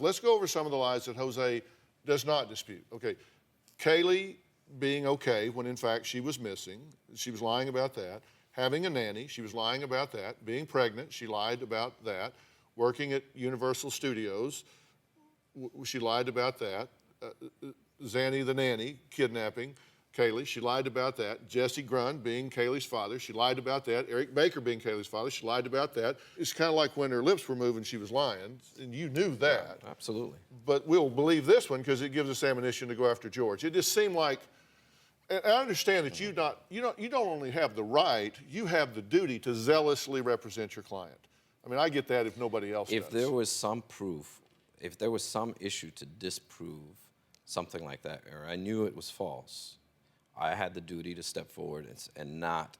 Let's go over some of the lies that Jose does not dispute. Okay, Kaylee being okay when in fact she was missing. She was lying about that. Having a nanny, she was lying about that. Being pregnant, she lied about that. Working at Universal Studios, she lied about that. Zanny the nanny, kidnapping Kaylee, she lied about that. Jesse Grunn being Kaylee's father, she lied about that. Eric Baker being Kaylee's father, she lied about that. It's kind of like when her lips were moving, she was lying, and you knew that. Yeah, absolutely. But we'll believe this one because it gives us ammunition to go after George. It just seemed like, and I understand that you don't only have the right, you have the duty to zealously represent your client. I mean, I get that if nobody else does. If there was some proof, if there was some issue to disprove something like that, or I knew it was false, I had the duty to step forward and not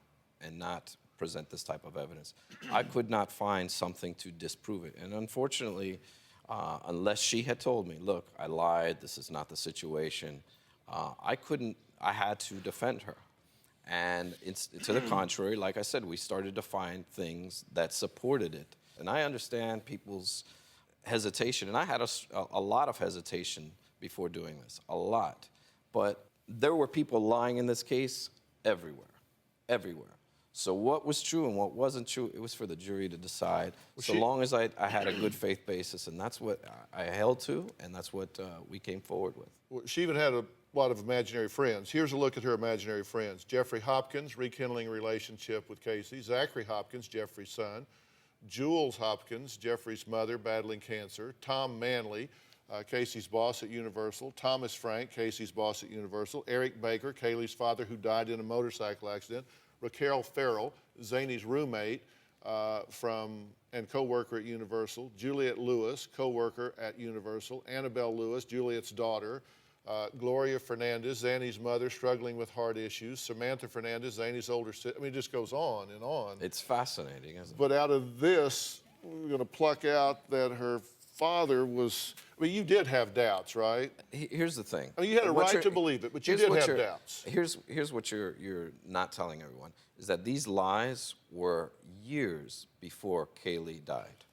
present this type of evidence. I could not find something to disprove it. And unfortunately, unless she had told me, look, I lied, this is not the situation, I had to defend her. And to the contrary, like I said, we started to find things that supported it. And I understand people's hesitation, and I had a lot of hesitation before doing this, a lot. But there were people lying in this case everywhere, everywhere. So what was true and what wasn't true, it was for the jury to decide, so long as I had a good faith basis, and that's what I held to, and that's what we came forward with. Well, she even had a lot of imaginary friends. Here's a look at her imaginary friends. Jeffrey Hopkins, rekindling a relationship with Casey. Zachary Hopkins, Jeffrey's son. Jules Hopkins, Jeffrey's mother, battling cancer. Tom Manley, Casey's boss at Universal. Thomas Frank, Casey's boss at Universal. Eric Baker, Kaylee's father who died in a motorcycle accident. Raquel Farrell, Zany's roommate and co-worker at Universal. Juliette Lewis, co-worker at Universal. Annabelle Lewis, Juliette's daughter. Gloria Fernandez, Zany's mother, struggling with heart issues. Samantha Fernandez, Zany's older sister. I mean, it just goes on and on. It's fascinating, isn't it? But out of this, we're going to pluck out that her father was, I mean, you did have doubts, right? Here's the thing. I mean, you had a right to believe it, but you did have doubts. Here's what you're not telling everyone, is that these lies were years before Kaylee died.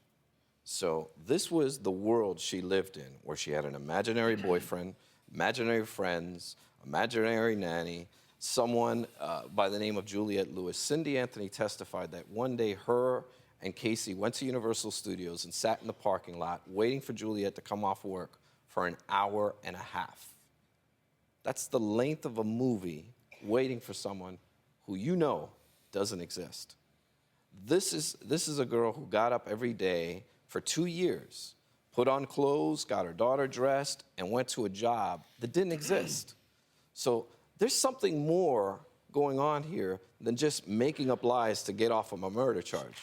So this was the world she lived in, where she had an imaginary boyfriend, imaginary friends, imaginary nanny, someone by the name of Juliette Lewis. Cindy Anthony testified that one day her and Casey went to Universal Studios and sat in the parking lot waiting for Juliette to come off work for an hour and a half. That's the length of a movie waiting for someone who you know doesn't exist. This is a girl who got up every day for 2 years, put on clothes, got her daughter dressed, and went to a job that didn't exist. So there's something more going on here than just making up lies to get off of a murder charge.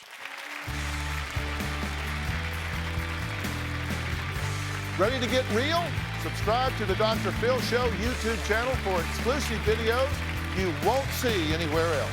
Ready to get real? Subscribe to the Dr. Phil Show YouTube channel for exclusive videos you won't see anywhere else.